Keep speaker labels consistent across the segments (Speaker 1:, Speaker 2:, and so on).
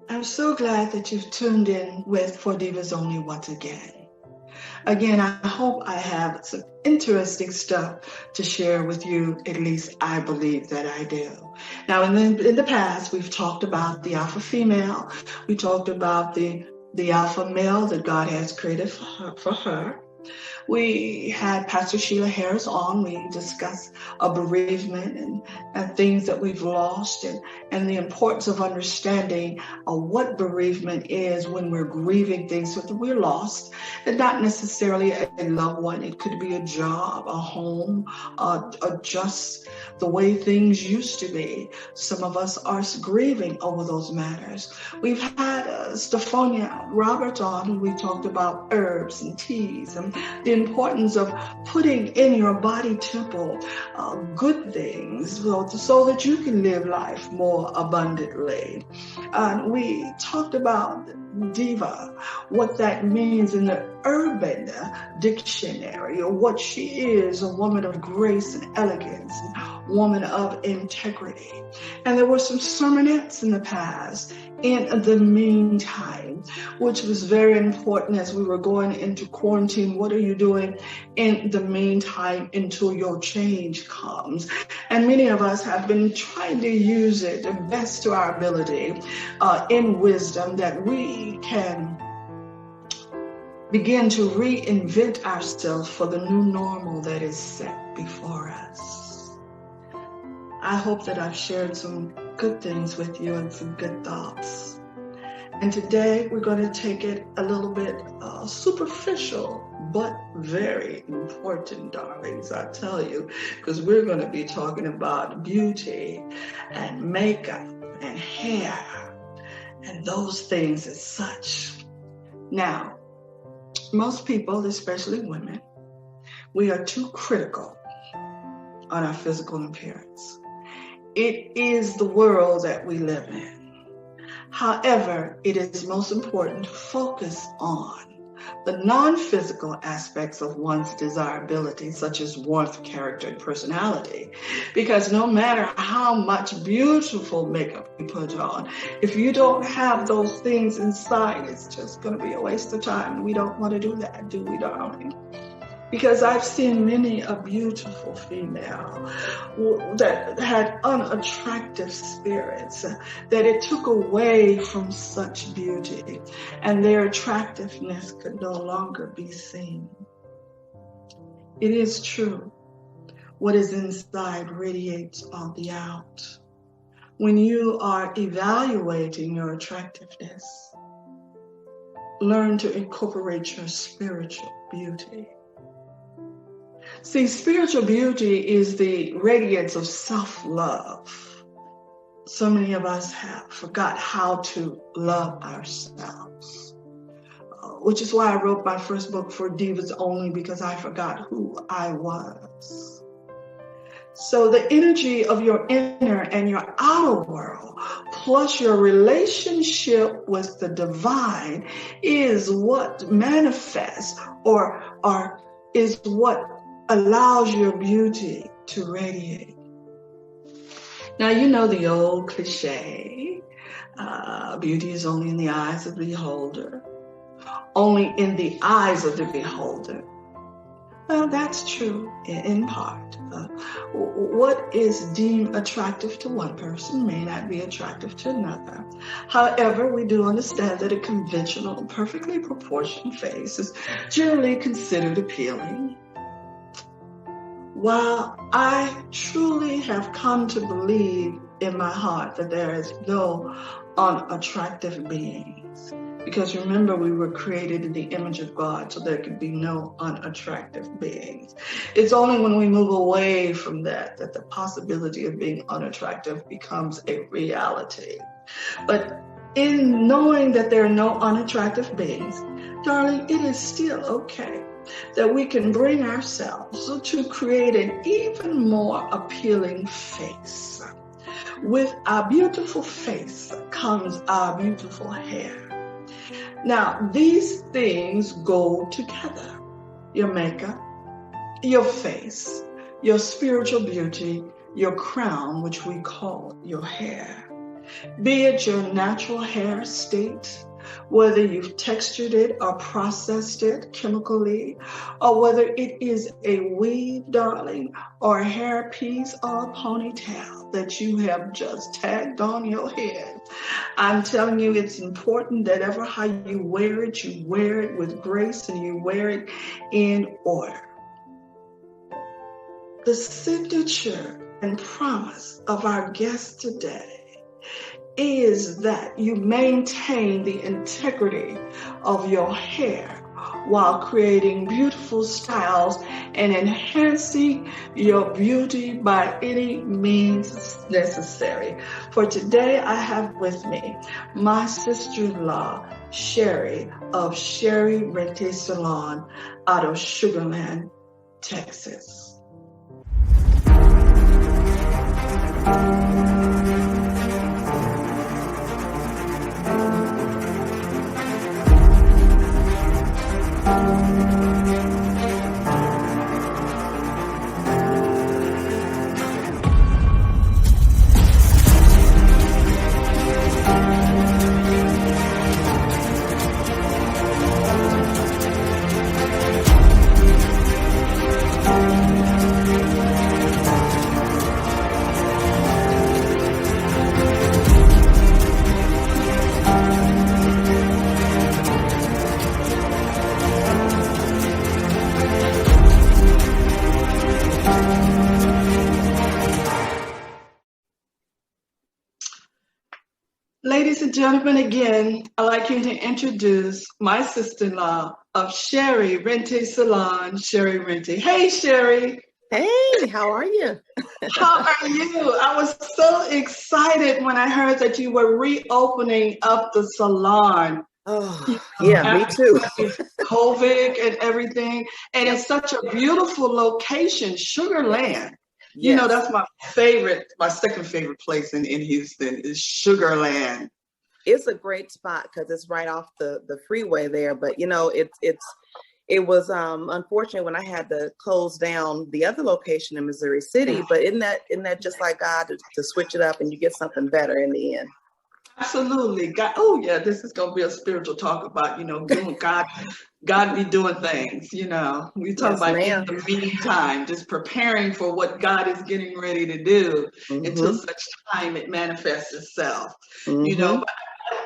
Speaker 1: I'm so glad that you've tuned in with For Divas Only once again. Again, I hope I have some interesting stuff to share with you. At least I believe that I do. Now, in the past, we've talked about the alpha female. We talked about the alpha male that God has created for her. We had Pastor Sheila Harris on. We discussed a bereavement and things that we've lost and the importance of understanding what bereavement is when we're grieving things that we're lost, and not necessarily a loved one. It could be a job, a home, just the way things used to be. Some of us are grieving over those matters. We've had Stephania Roberts on, who we talked about herbs and teas and the importance of putting in your body temple good things so that you can live life more abundantly. We talked about diva, what that means in the urban dictionary, or what she is, a woman of grace and elegance, a woman of integrity. And there were some sermonettes in the past, in the meantime, which was very important as we were going into quarantine. What are you doing in the meantime until your change comes? And many of us have been trying to use it the best to our ability in wisdom, that we can begin to reinvent ourselves for the new normal that is set before us. I hope that I've shared some good things with you and some good thoughts. And today we're going to take it a little bit superficial, but very important, darlings, I tell you, because we're going to be talking about beauty and makeup and hair and those things as such. Now, most people, especially women, we are too critical on our physical appearance. It is the world that we live in. However, it is most important to focus on the non-physical aspects of one's desirability, such as warmth, character, and personality. Because no matter how much beautiful makeup you put on, if you don't have those things inside, it's just going to be a waste of time. We don't want to do that, do we, darling? Because I've seen many a beautiful female that had unattractive spirits, that it took away from such beauty, and their attractiveness could no longer be seen. It is true. What is inside radiates on the out. When you are evaluating your attractiveness, learn to incorporate your spiritual beauty. See, spiritual beauty is the radiance of self-love. So many of us have forgot how to love ourselves, which is why I wrote my first book, For Divas Only, because I forgot who I was. So the energy of your inner and your outer world, plus your relationship with the divine, is what manifests or is what allows your beauty to radiate. Now, you know the old cliche, beauty is only in the eyes of the beholder, only in the eyes of the beholder. Well, that's true in part. What is deemed attractive to one person may not be attractive to another. However, we do understand that a conventional, perfectly proportioned face is generally considered appealing. While I truly have come to believe in my heart that there is no unattractive beings, because remember, we were created in the image of God, so there could be no unattractive beings. It's only when we move away from that the possibility of being unattractive becomes a reality. But in knowing that there are no unattractive beings, darling, it is still okay that we can bring ourselves to create an even more appealing face. With our beautiful face comes our beautiful hair. Now, these things go together. Your makeup, your face, your spiritual beauty, your crown, which we call your hair. Be it your natural hair state, whether you've textured it or processed it chemically, or whether it is a weave, darling, or a hair piece or a ponytail that you have just tagged on your head. I'm telling you, it's important that ever how you wear it with grace and you wear it in order. The signature and promise of our guest today is that you maintain the integrity of your hair while creating beautiful styles and enhancing your beauty by any means necessary. For today, I have with me my sister-in-law, Cheri of Cheri Rentie Salon out of Sugar Land, Texas. Ladies and gentlemen, again, I'd like you to introduce my sister-in-law of Cheri Rentie Salon, Cheri Rentie. Hey, Cheri.
Speaker 2: Hey, how are you?
Speaker 1: How are you? I was so excited when I heard that you were reopening up the salon.
Speaker 2: Oh, yeah, me too.
Speaker 1: COVID and everything. And it's such a beautiful location, Sugar Land.
Speaker 2: Yes.
Speaker 1: You know, that's my second favorite place in Houston is Sugar Land.
Speaker 2: It's a great spot because it's right off the freeway there. But, you know, it was unfortunate when I had to close down the other location in Missouri City. But isn't that just like God to switch it up and you get something better in the end?
Speaker 1: Absolutely. God, oh, yeah, this is going to be a spiritual talk about, you know, doing God be doing things, you know. We talk about in the meantime, just preparing for what God is getting ready to do until such time it manifests itself. You know, but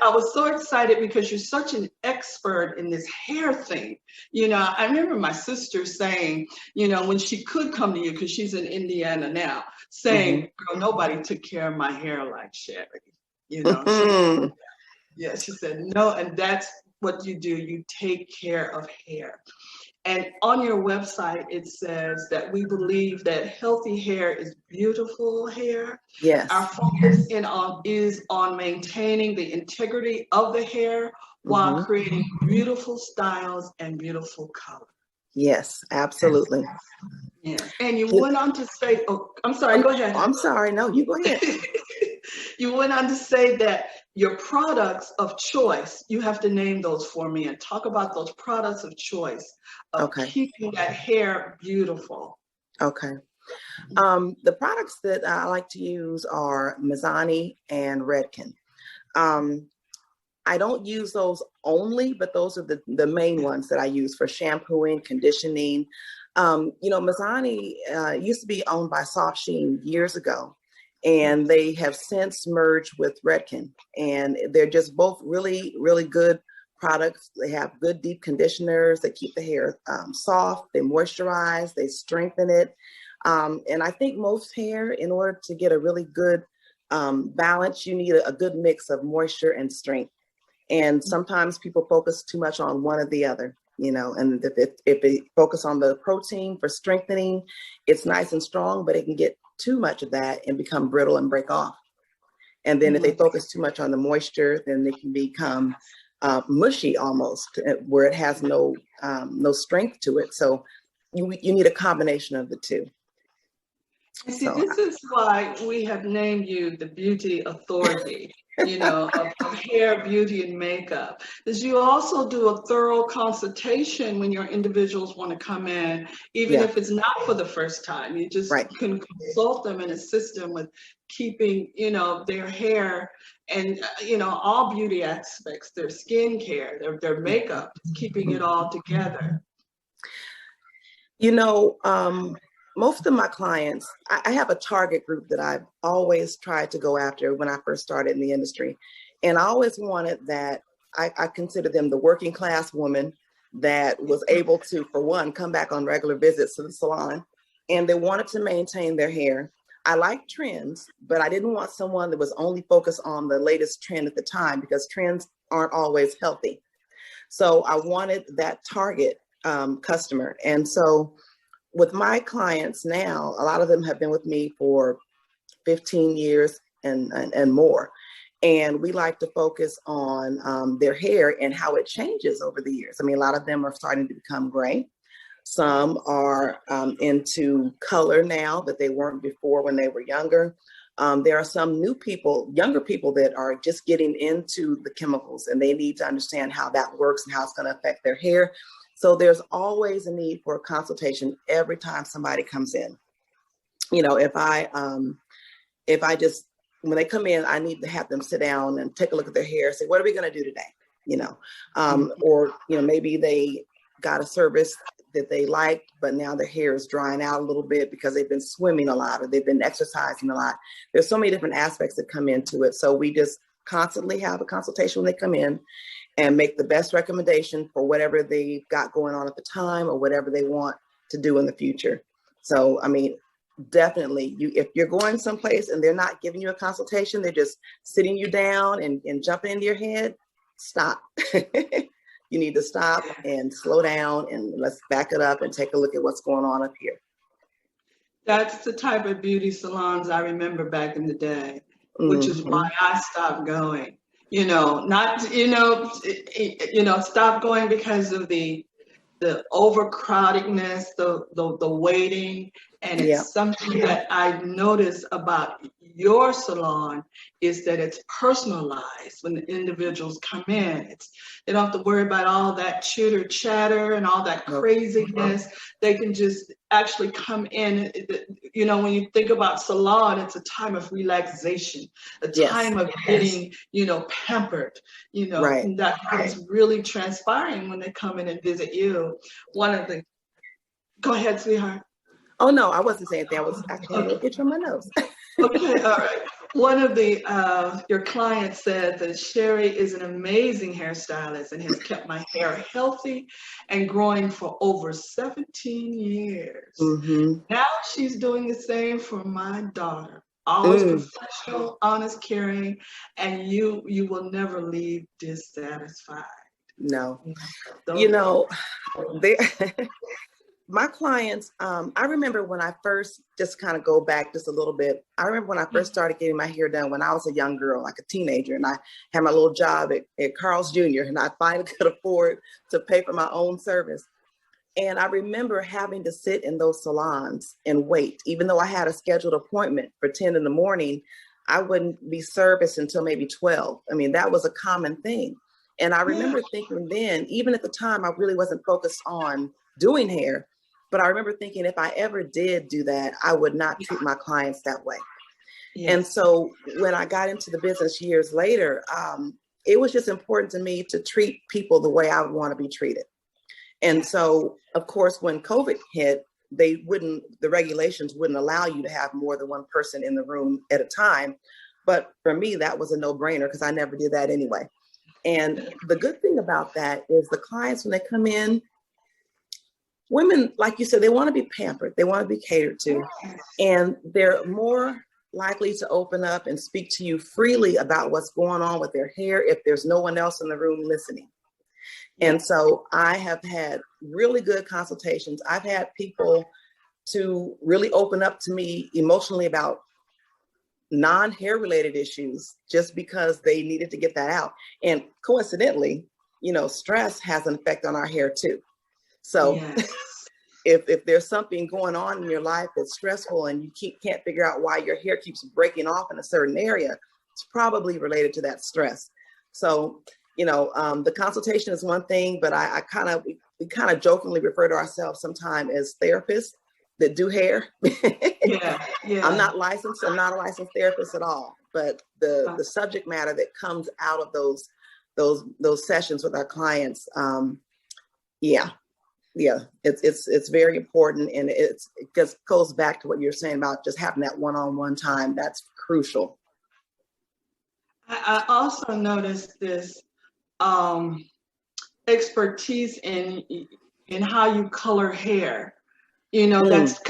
Speaker 1: I was so excited because you're such an expert in this hair thing. You know, I remember my sister saying, you know, when she could come to you, because she's in Indiana now, saying, girl, nobody took care of my hair like Cheri. You know, she said, no, and that's what you do. You take care of hair. And on your website, it says that we believe that healthy hair is beautiful hair.
Speaker 2: Yes.
Speaker 1: Our focus is on maintaining the integrity of the hair while creating beautiful styles and beautiful color.
Speaker 2: Yes, absolutely.
Speaker 1: Yeah. And you went on to say, oh, I'm sorry, go ahead.
Speaker 2: I'm sorry. No, you go ahead.
Speaker 1: You went on to say that your products of choice, you have to name those for me and talk about those products of choice of keeping that hair beautiful.
Speaker 2: Okay. The products that I like to use are Mizani and Redken. I don't use those only, but those are the main ones that I use for shampooing, conditioning. You know, Mizani used to be owned by Soft Sheen years ago. And they have since merged with Redken, and they're just both really, really good products. They have good deep conditioners. They keep the hair soft. They moisturize. They strengthen it. And I think most hair, in order to get a really good balance, you need a good mix of moisture and strength. And sometimes people focus too much on one or the other. You know, and if they focus on the protein for strengthening, it's nice and strong, but it can get too much of that and become brittle and break off. And then if they focus too much on the moisture, then they can become mushy almost, where it has no strength to it. So you need a combination of the two.
Speaker 1: See, this is why we have named you the Beauty Authority. of hair, beauty, and makeup. Is you also do a thorough consultation when your individuals want to come in, even
Speaker 2: Yeah,
Speaker 1: if it's not for the first time. You just
Speaker 2: right.
Speaker 1: can consult them and assist them with keeping, their hair and, all beauty aspects, their skincare, their makeup, keeping it all together.
Speaker 2: You know, most of my clients, I have a target group that I've always tried to go after when I first started in the industry. And I always wanted that, I consider them the working class woman that was able to, for one, come back on regular visits to the salon, and they wanted to maintain their hair. I like trends, but I didn't want someone that was only focused on the latest trend at the time, because trends aren't always healthy. So I wanted that target customer. And so with my clients now, a lot of them have been with me for 15 years and more. And we like to focus on their hair and how it changes over the years. I mean, a lot of them are starting to become gray. Some are into color now that they weren't before when they were younger. There are some new people, younger people, that are just getting into the chemicals, and they need to understand how that works and how it's going to affect their hair. So there's always a need for a consultation every time somebody comes in. If I just, when they come in, I need to have them sit down and take a look at their hair, say, what are we going to do today? Or maybe they got a service that they liked, but now their hair is drying out a little bit because they've been swimming a lot or they've been exercising a lot. There's so many different aspects that come into it. So we just constantly have a consultation when they come in and make the best recommendation for whatever they've got going on at the time or whatever they want to do in the future. So, I mean, definitely, if you're going someplace and they're not giving you a consultation, they're just sitting you down and jumping into your head, stop. You need to stop and slow down, and let's back it up and take a look at what's going on up here.
Speaker 1: That's the type of beauty salons I remember back in the day, which is why I stopped going. Stop going because of the overcrowdedness, the waiting. And it's something that I've noticed about your salon is that it's personalized when the individuals come in. They don't have to worry about all that chitter chatter and all that craziness. They can just actually come in. When you think about salon, it's a time of relaxation, a time of getting, pampered, and that's really transpiring when they come in and visit you. Go ahead, sweetheart.
Speaker 2: Oh, no, I wasn't saying that. I was actually a little itch on my nose.
Speaker 1: Okay, all right. One of your clients said that Cheri is an amazing hairstylist and has kept my hair healthy and growing for over 17 years. Now she's doing the same for my daughter. Always professional, honest, caring, and you will never leave dissatisfied.
Speaker 2: No.
Speaker 1: So,
Speaker 2: my clients, I remember when I first, just kind of go back just a little bit, I remember when I first started getting my hair done when I was a young girl, like a teenager, and I had my little job at Carl's Jr., and I finally could afford to pay for my own service. And I remember having to sit in those salons and wait. Even though I had a scheduled appointment for 10 in the morning, I wouldn't be serviced until maybe 12. I mean, that was a common thing. And I remember thinking then, even at the time, I really wasn't focused on doing hair. But I remember thinking if I ever did do that, I would not treat my clients that way. Yes. And so when I got into the business years later, it was just important to me to treat people the way I would want to be treated. And so, of course, when COVID hit, the regulations wouldn't allow you to have more than one person in the room at a time. But for me, that was a no-brainer because I never did that anyway. And the good thing about that is the clients, when they come in, women, like you said, they want to be pampered. They want to be catered to. And they're more likely to open up and speak to you freely about what's going on with their hair if there's no one else in the room listening. And so I have had really good consultations. I've had people to really open up to me emotionally about non-hair related issues just because they needed to get that out. And coincidentally, stress has an effect on our hair too. So if there's something going on in your life that's stressful and you can't figure out why your hair keeps breaking off in a certain area, it's probably related to that stress. So, the consultation is one thing, but we kind of jokingly refer to ourselves sometimes as therapists that do hair.
Speaker 1: Yeah.
Speaker 2: I'm not licensed. I'm not a licensed therapist at all, but the subject matter that comes out of those sessions with our clients, it's very important, and it just goes back to what you're saying about just having that one-on-one time. That's crucial.
Speaker 1: I also noticed this expertise in how you color hair. That's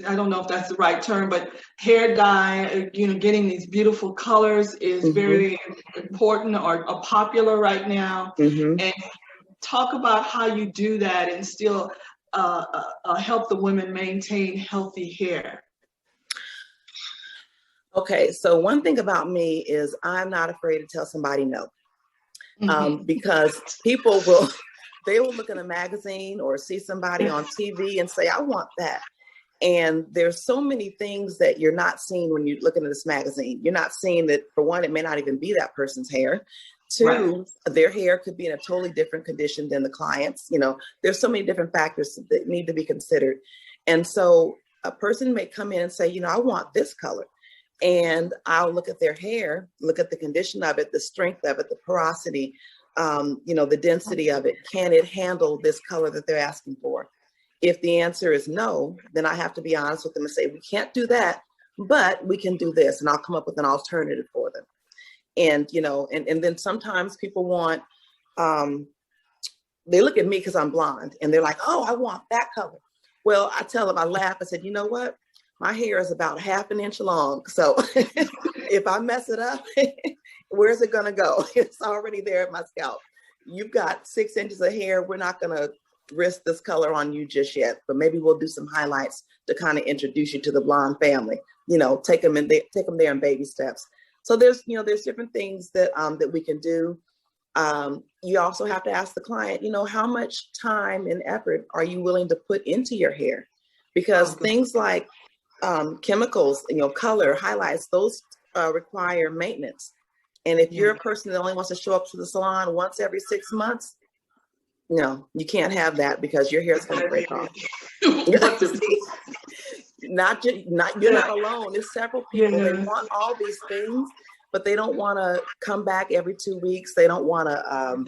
Speaker 1: I don't know if that's the right term, but hair dye, getting these beautiful colors is very important or popular right now. And talk about how you do that and still help the women maintain healthy hair.
Speaker 2: Okay, so one thing about me is I'm not afraid to tell somebody no, because people will look in a magazine or see somebody on TV and say, I want that. And there's so many things that you're not seeing when you're looking at this magazine. You're not seeing that, for one, it may not even be that person's hair. Two, their hair could be in a totally different condition than the client's. There's so many different factors that need to be considered. And so a person may come in and say, I want this color. And I'll look at their hair, look at the condition of it, the strength of it, the porosity, the density of it. Can it handle this color that they're asking for? If the answer is no, then I have to be honest with them and say, we can't do that, but we can do this. And I'll come up with an alternative for them. And, and then sometimes people want, they look at me because I'm blonde and they're like, oh, I want that color. Well, I tell them, I laugh. I said, you know what? My hair is about half an inch long. So if I mess it up, where's it going to go? It's already there at my scalp. You've got 6 inches of hair. We're not going to risk this color on you just yet, but maybe we'll do some highlights to kind of introduce you to the blonde family. Take them there in baby steps. So there's different things that we can do. You also have to ask the client, how much time and effort are you willing to put into your hair? Because things like chemicals, color, highlights, those require maintenance. And if you're a person that only wants to show up to the salon once every 6 months, no, you can't have that because your hair is going to break off. You're not alone. There's several people. They want all these things, but they don't want to come back every 2 weeks. They don't want to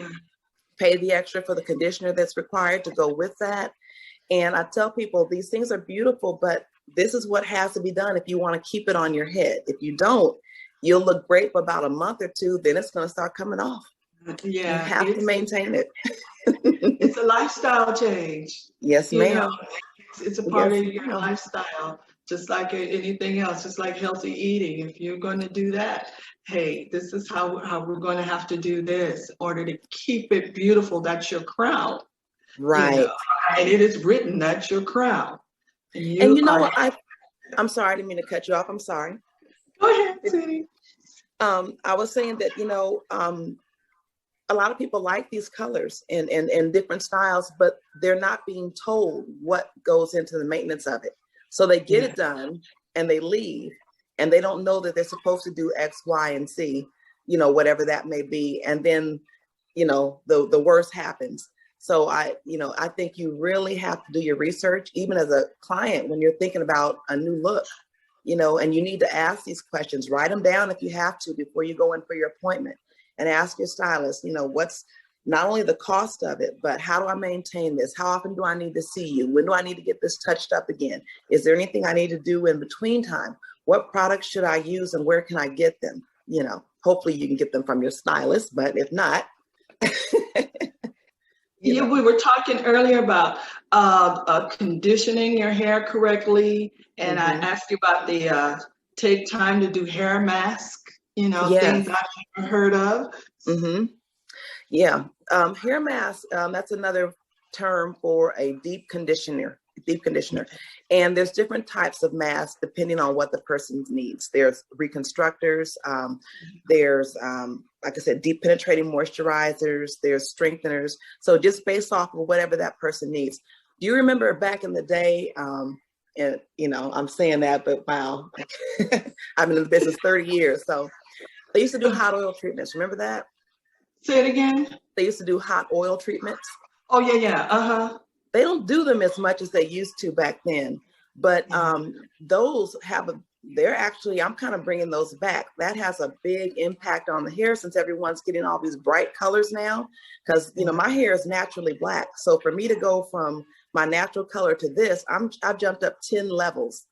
Speaker 2: pay the extra for the conditioner that's required to go with that. And I tell people these things are beautiful, but this is what has to be done if you want to keep it on your head. If you don't, you'll look great for about a month or two, then it's going to start coming off. You have to maintain it.
Speaker 1: It's a lifestyle change.
Speaker 2: Yes, ma'am.
Speaker 1: It's a part of your lifestyle, just like anything else, just like healthy eating. If you're going to do that, hey, this is how we're going to have to do this in order to keep it beautiful. That's your crown.
Speaker 2: Right.
Speaker 1: And it is written, that's your crown.
Speaker 2: And what? I'm sorry, I didn't mean to cut you off. I'm sorry.
Speaker 1: Go ahead, sweetie.
Speaker 2: I was saying that, a lot of people like these colors and different styles, but they're not being told what goes into the maintenance of it. So they get it done and they leave and they don't know that they're supposed to do X, Y, and Z, whatever that may be. And then, the worst happens. So I think you really have to do your research, even as a client, when you're thinking about a new look, and you need to ask these questions, write them down if you have to before you go in for your appointment. And ask your stylist, what's not only the cost of it, but how do I maintain this? How often do I need to see you? When do I need to get this touched up again? Is there anything I need to do in between time? What products should I use and where can I get them? Hopefully you can get them from your stylist, but if not.
Speaker 1: We were talking earlier about conditioning your hair correctly. And I asked you about the take time to do hair mask. Things I've never heard of.
Speaker 2: Yeah. Hair mask, that's another term for a deep conditioner. And there's different types of masks depending on what the person needs. There's reconstructors. There's, like I said, deep penetrating moisturizers. There's strengtheners. So just based off of whatever that person needs. Do you remember back in the day, and I'm saying that, but wow, I've been in the business 30 years. So They used to do hot oil treatments. Remember that?
Speaker 1: Say it again.
Speaker 2: They used to do hot oil treatments.
Speaker 1: Oh, yeah. Uh-huh.
Speaker 2: They don't do them as much as they used to back then, but those they're actually, I'm kind of bringing those back. That has a big impact on the hair since everyone's getting all these bright colors now, because, you know, my hair is naturally black. So for me to go from my natural color to this, I've jumped up 10 levels,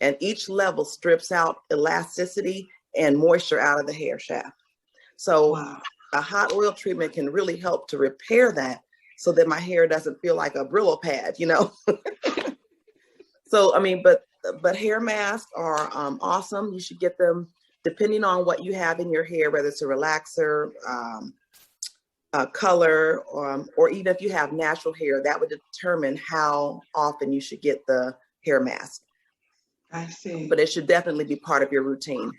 Speaker 2: and each level strips out elasticity and moisture out of the hair shaft. So a hot oil treatment can really help to repair that, so that my hair doesn't feel like a Brillo pad, you know? So, I mean, but hair masks are awesome. You should get them depending on what you have in your hair, whether it's a relaxer, color, or even if you have natural hair, that would determine how often you should get the hair mask.
Speaker 1: I see.
Speaker 2: But it should definitely be part of your routine.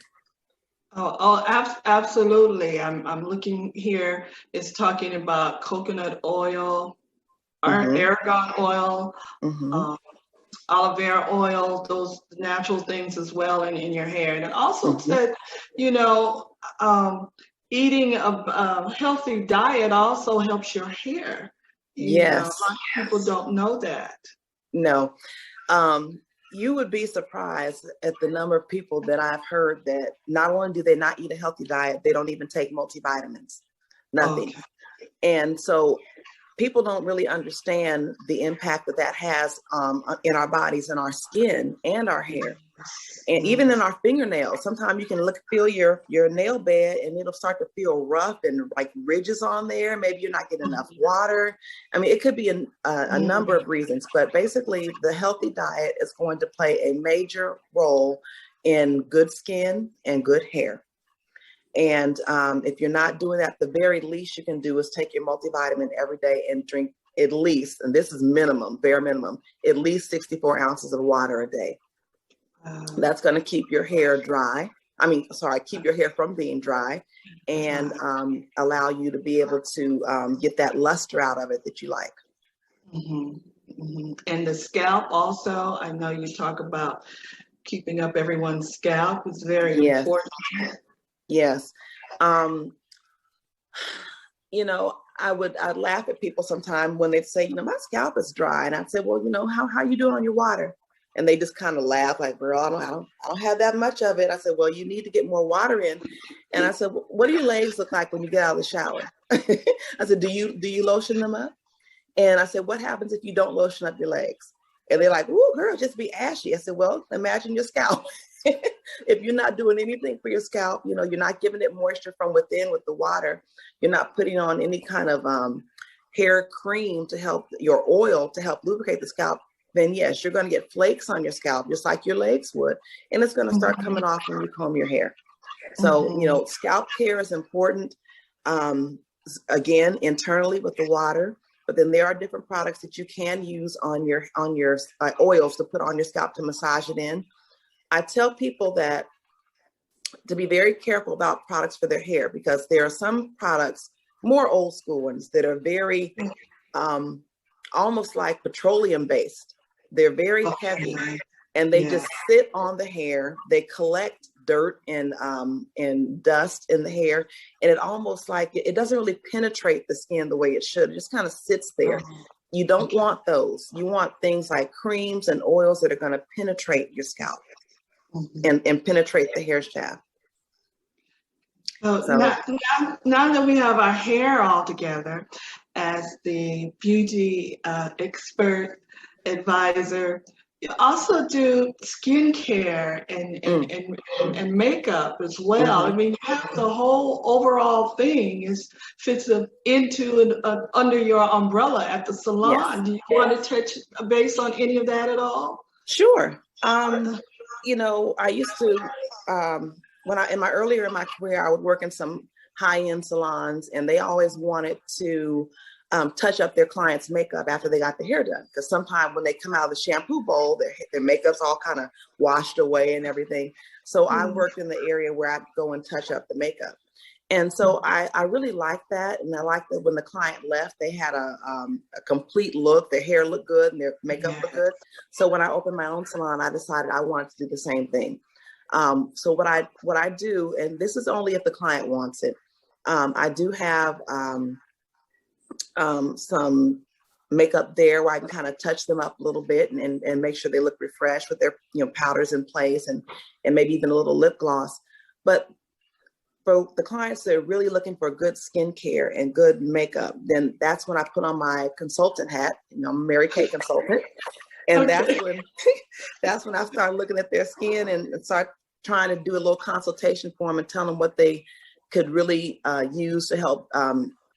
Speaker 1: Absolutely. I'm looking here. It's talking about coconut oil, argan oil, aloe vera oil, those natural things as well in your hair. And it also said, you know, eating a healthy diet also helps your hair. You know, a lot of people don't know that.
Speaker 2: No. You would be surprised at the number of people that I've heard that not only do they not eat a healthy diet, they don't even take multivitamins, nothing. Okay. And so people don't really understand the impact that has in our bodies and our skin and our hair. And even in our fingernails, sometimes you can feel your nail bed and it'll start to feel rough and like ridges on there. Maybe you're not getting enough water. I mean, it could be a number of reasons, but basically the healthy diet is going to play a major role in good skin and good hair. And if you're not doing that, the very least you can do is take your multivitamin every day and drink at least, and this is minimum, bare minimum, at least 64 ounces of water a day. That's going to keep your hair dry. Keep your hair from being dry and allow you to be able to get that luster out of it that you like.
Speaker 1: And the scalp also, I know you talk about keeping up everyone's scalp is very important.
Speaker 2: Yes. You know, I'd laugh at people sometimes when they'd say, you know, my scalp is dry. And I'd say, well, you know, how you doing on your water? And they just kind of laugh like, girl, I don't have that much of it. I said, well, you need to get more water in. And I said, well, what do your legs look like when you get out of the shower? I said, do you lotion them up? And I said, what happens if you don't lotion up your legs? And they're like, ooh, girl, just be ashy. I said, well, imagine your scalp. If you're not doing anything for your scalp, you know, you're not giving it moisture from within with the water. You're not putting on any kind of hair cream to help your oil to help lubricate the scalp. Then yes, you're going to get flakes on your scalp, just like your legs would. And it's going to start coming off when you comb your hair. So, you know, scalp care is important, again, internally with the water. But then there are different products that you can use on your oils to put on your scalp to massage it in. I tell people that to be very careful about products for their hair, because there are some products, more old school ones, that are very almost like petroleum based. They're very heavy and they just sit on the hair. They collect dirt and dust in the hair. And it almost like it doesn't really penetrate the skin the way it should. It just kind of sits there. You don't want those. You want things like creams and oils that are going to penetrate your scalp and penetrate the hair shaft.
Speaker 1: So now that we have our hair all together, as the beauty expert advisor, you also do skincare and makeup as well. I mean, you have the whole overall thing fits into under your umbrella at the salon. Do you want to touch base on any of that at all?
Speaker 2: Sure. You know, I used to earlier in my career, I would work in some high-end salons, and they always wanted to touch up their clients' makeup after they got their hair done. Because sometimes when they come out of the shampoo bowl, their makeup's all kind of washed away and everything. So I worked in the area where I'd go and touch up the makeup. And so I really liked that. And I liked that when the client left, they had a complete look. Their hair looked good and their makeup looked good. So when I opened my own salon, I decided I wanted to do the same thing. So what I do, and this is only if the client wants it, I do have some makeup there where I can kind of touch them up a little bit and make sure they look refreshed with their powders in place and maybe even a little lip gloss. But for the clients that are really looking for good skincare and good makeup, then that's when I put on my consultant hat. I'm a Mary Kay consultant. And okay. that's when I start looking at their skin and start trying to do a little consultation for them and tell them what they could really use to help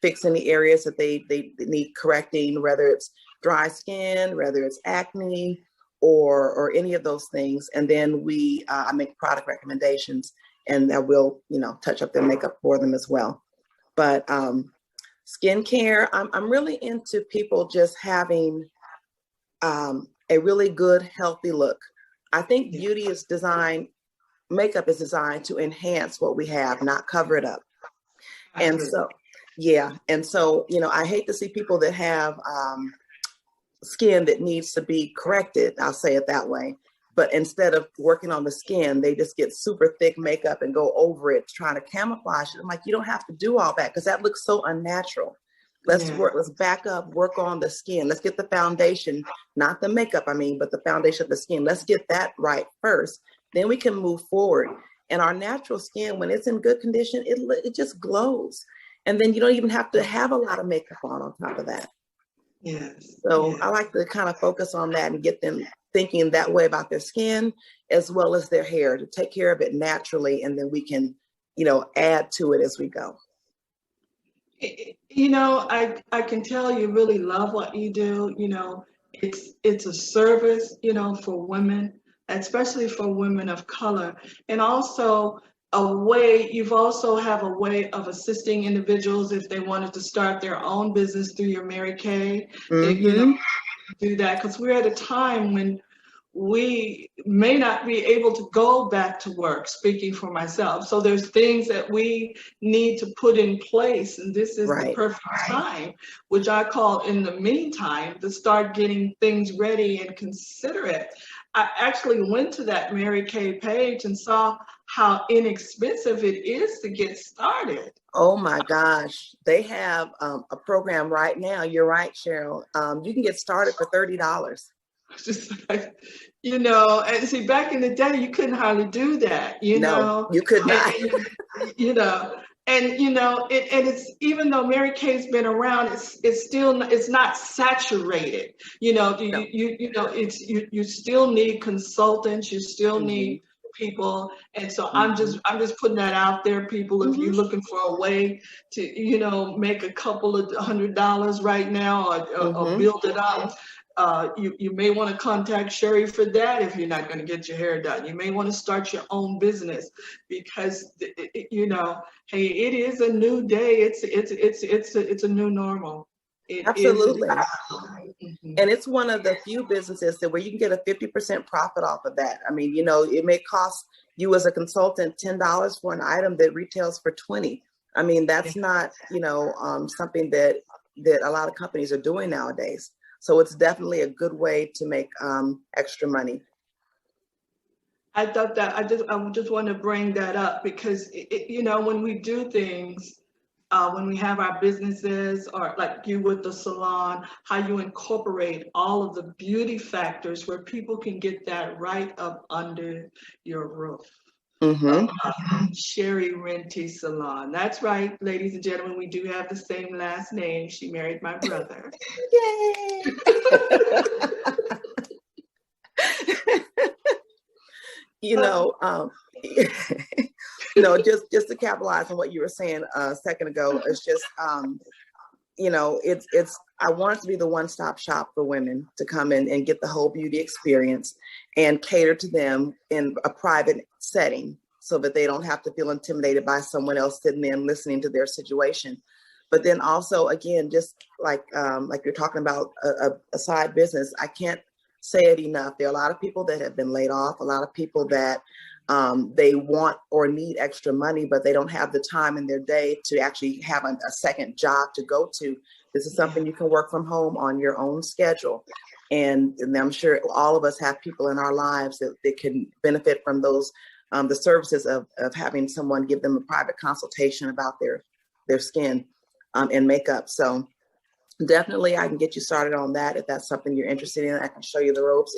Speaker 2: fix any areas that they need correcting, whether it's dry skin, whether it's acne, or any of those things. And then I make product recommendations, and I will, touch up their makeup for them as well. But skincare, I'm really into people just having a really good, healthy look. I think beauty is designed, makeup is designed to enhance what we have, not cover it up. And so, I hate to see people that have skin that needs to be corrected. I'll say it that way. But instead of working on the skin, they just get super thick makeup and go over it, trying to camouflage it. I'm like, you don't have to do all that because that looks so unnatural. Let's back up, work on the skin. Let's get the foundation, not the makeup, but the foundation of the skin. Let's get that right first. Then we can move forward. And our natural skin, when it's in good condition, it just glows. And then you don't even have to have a lot of makeup on top of that.
Speaker 1: Yes.
Speaker 2: So I like to kind of focus on that and get them thinking that way about their skin as well as their hair, to take care of it naturally. And then we can, add to it as we go.
Speaker 1: I can tell you really love what you do. It's a service, for women, especially for women of color. And also you've also have a way of assisting individuals if they wanted to start their own business through your Mary Kay.
Speaker 2: Mm-hmm.
Speaker 1: Do that, because we're at a time when we may not be able to go back to work, speaking for myself. So there's things that we need to put in place, and this is the perfect time, which I call in the meantime, to start getting things ready and consider it. I actually went to that Mary Kay page and saw how inexpensive it is to get started.
Speaker 2: Oh my gosh. They have a program right now. You're right, Cheryl. You can get started for $30.
Speaker 1: Just like, and see, back in the day, you couldn't hardly do that,
Speaker 2: No, you could not.
Speaker 1: And it's, even though Mary Kay's been around, it's not saturated. You still need consultants. You still need people. And so I'm just putting that out there, people. If you're looking for a way to, make a couple of $100 right now or build it up, you may want to contact Cheri for that if you're not going to get your hair done. You may want to start your own business because, hey, it is a new day. It's a new normal.
Speaker 2: Absolutely. And it's one of the few businesses where you can get a 50% profit off of that. It may cost you as a consultant $10 for an item that retails for $20. That's not, something that a lot of companies are doing nowadays. So it's definitely a good way to make extra money.
Speaker 1: I thought that I just want to bring that up because, when we do things, when we have our businesses, or like you with the salon, how you incorporate all of the beauty factors where people can get that right up under your roof. Cheri Rentie Salon. That's right, ladies and gentlemen, we do have the same last name. She married my brother.
Speaker 2: Yay! Just to capitalize on what you were saying a second ago, it's just, I want it to be the one-stop shop for women to come in and get the whole beauty experience and cater to them in a private setting so that they don't have to feel intimidated by someone else sitting there and listening to their situation. But then also, again, just like you're talking about a side business, I can't say it enough. There are a lot of people that have been laid off, a lot of people that they want or need extra money, but they don't have the time in their day to actually have a second job to go to. This is something you can work from home on your own schedule. And I'm sure all of us have people in our lives that can benefit from those the services of having someone give them a private consultation about their skin and makeup. So definitely I can get you started on that if that's something you're interested in. I can show you the ropes.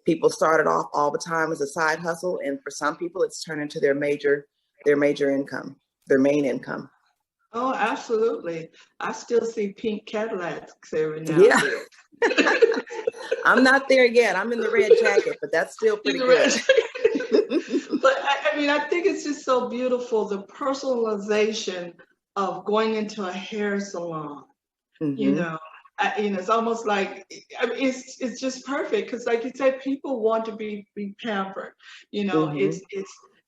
Speaker 2: People start it off all the time as a side hustle, and for some people it's turned into their major income, their main income.
Speaker 1: Oh, absolutely. I still see pink Cadillacs every now
Speaker 2: Yeah.
Speaker 1: and then.
Speaker 2: I'm not there yet. I'm in the red jacket, but that's still pretty good.
Speaker 1: But I mean, I think it's just so beautiful, the personalization of going into a hair salon. You know, it's almost like, I mean, it's just perfect because, like you said, people want to be pampered. You know, it's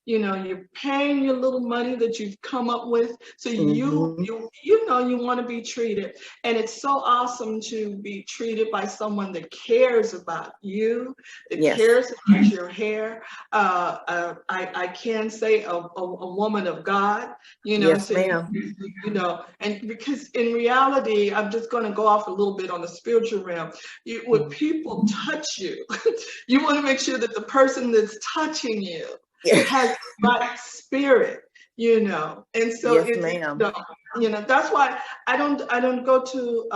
Speaker 1: you're paying your little money that you've come up with, so you want to be treated, and it's so awesome to be treated by someone that cares about you, that cares about your hair. I can say a woman of God, you know.
Speaker 2: Yes, ma'am.
Speaker 1: You know, and because in reality, I'm just going to go off a little bit on the spiritual realm. When people touch you, you want to make sure that the person that's touching you has the right spirit, you know. And so you know, that's why I don't go to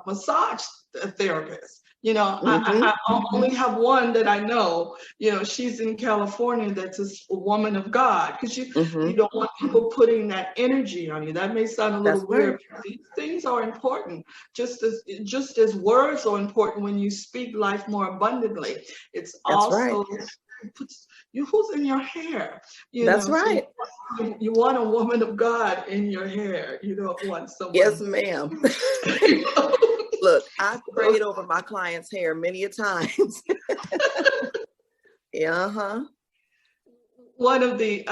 Speaker 1: massage therapists. You know, I only have one that I know. You know, she's in California. That's a woman of God, because you don't want people putting that energy on you. That may sound a little weird. These things are important, just as words are important when you speak life more abundantly. It's also who's in your hair. You know, right. So you want a woman of God in your hair. You don't want someone.
Speaker 2: Yes, ma'am. Look, I've prayed over my clients' hair many a times.
Speaker 1: One of the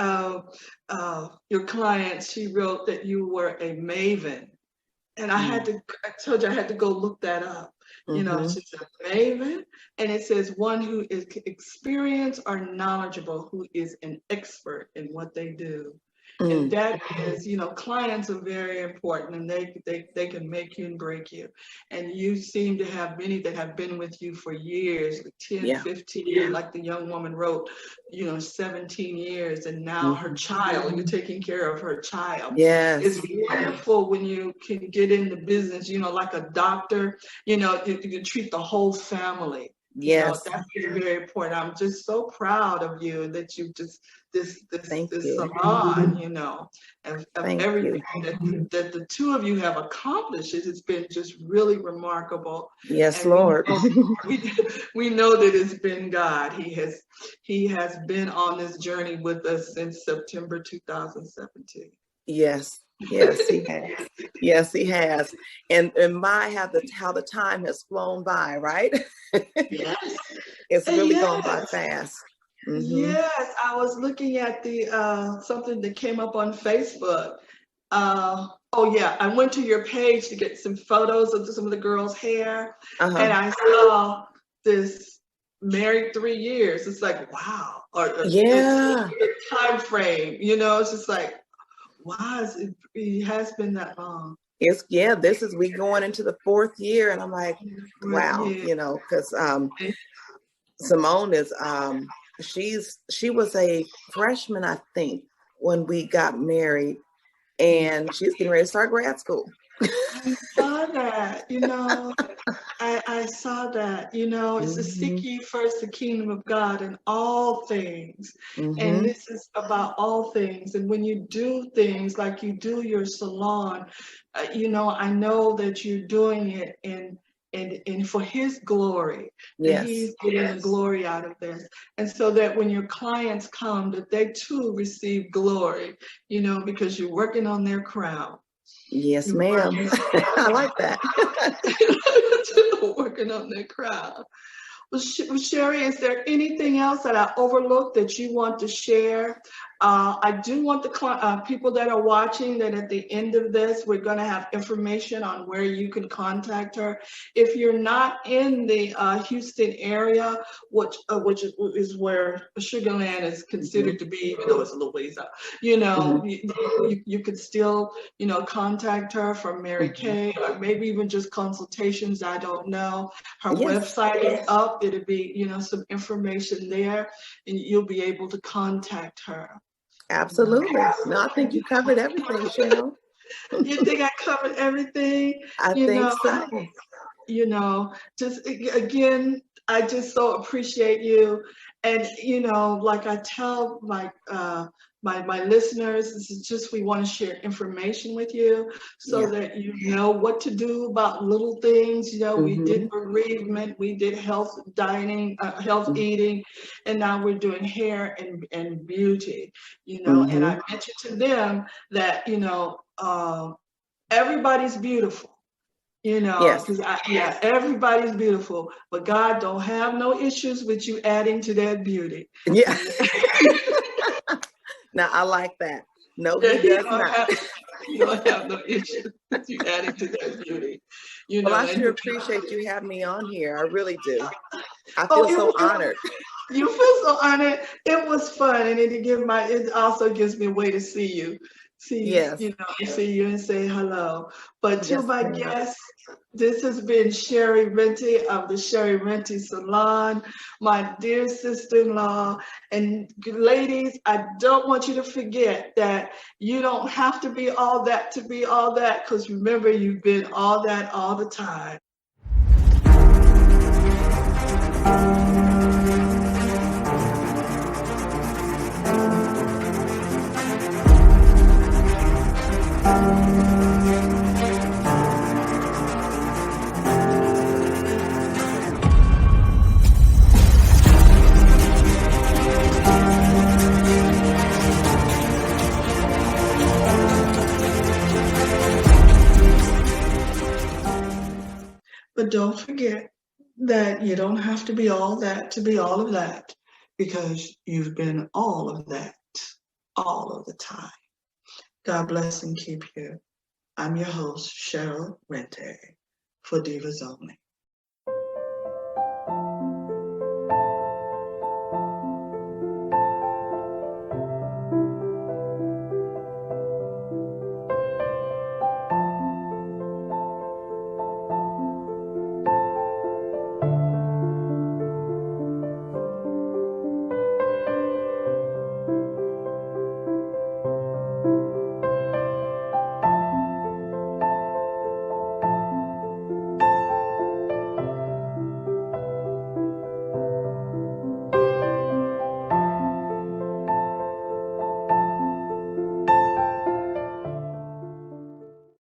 Speaker 1: your clients, she wrote that you were a maven, and I told you I had to go look that up. You know, she's a maven, and it says one who is experienced or knowledgeable, who is an expert in what they do. And that is, you know, clients are very important, and they can make you and break you. And you seem to have many that have been with you for years, like 10, 15, like the young woman wrote, you know, 17 years, and now her child, you're taking care of her child.
Speaker 2: Yes.
Speaker 1: It's wonderful when you can get in the business, you know, like a doctor, you know, you can treat the whole family.
Speaker 2: Yes.
Speaker 1: You know, that's very important. I'm just so proud of you that you just this salon, you know, of everything that the two of you have accomplished. It's been just really remarkable.
Speaker 2: Yes,
Speaker 1: and
Speaker 2: Lord.
Speaker 1: We know that it's been God. He has been on this journey with us since September 2017.
Speaker 2: Yes, he has. Yes, he has. And how the time has flown by, right?
Speaker 1: Yes.
Speaker 2: It's really gone by fast.
Speaker 1: Yes, I was looking at the something that came up on Facebook. I went to your page to get some photos of some of the girls' hair, and I saw this married 3 years. It's like, wow. Or the time frame, you know, it's just like, wow, it has been that long.
Speaker 2: We going into the 4th year, and I'm like, wow, you know, because Simone is she was a freshman, I think, when we got married, and she's getting ready to start grad school.
Speaker 1: I saw that, you know. I saw that, you know. It's to seek ye first the kingdom of God in all things. And this is about all things. And when you do things like you do your salon, you know, I know that you're doing it and for his glory. And he's getting the glory out of this. And so that when your clients come, that they too receive glory, you know, because you're working on their crown.
Speaker 2: Yes, ma'am. I like that.
Speaker 1: Working on their crown. Well, Cheri, is there anything else that I overlooked that you want to share I do want the people that are watching that at the end of this, we're going to have information on where you can contact her. If you're not in the Houston area, which is where Sugar Land is considered to be, even though it's a little ways out, you could still, contact her from Mary Kay, or maybe even just consultations. I don't know. Her website is up. It'll be, some information there, and you'll be able to contact her.
Speaker 2: Absolutely. No, I think you covered everything, Cheryl.
Speaker 1: You think I covered everything?
Speaker 2: I think so.
Speaker 1: Just again, I just so appreciate you. And, like I tell my listeners, this is just, we want to share information with you so that you know what to do about little things. We did bereavement, we did health dining, health eating, and now we're doing hair and beauty, and I mentioned to them that, everybody's beautiful. Because everybody's beautiful, but God don't have no issues with you adding to that beauty.
Speaker 2: Yeah. Now I like that. No, he does not.
Speaker 1: You don't have no issues with you adding to that beauty.
Speaker 2: Well, I sure appreciate you having me on here. I really do. I feel so honored.
Speaker 1: You feel so honored. It was fun, and it also gives me a way to see you. See you and say hello. But to my guests, this has been Cheri Rentie of the Cheri Rentie Salon, my dear sister-in-law. And ladies, I don't want you to forget that you don't have to be all that to be all that, because remember, you've been all that all the time. But don't forget that you don't have to be all that to be all of that, because you've been all of that all of the time. God bless and keep you. I'm your host, Cheryl Rentie, for Divas Only.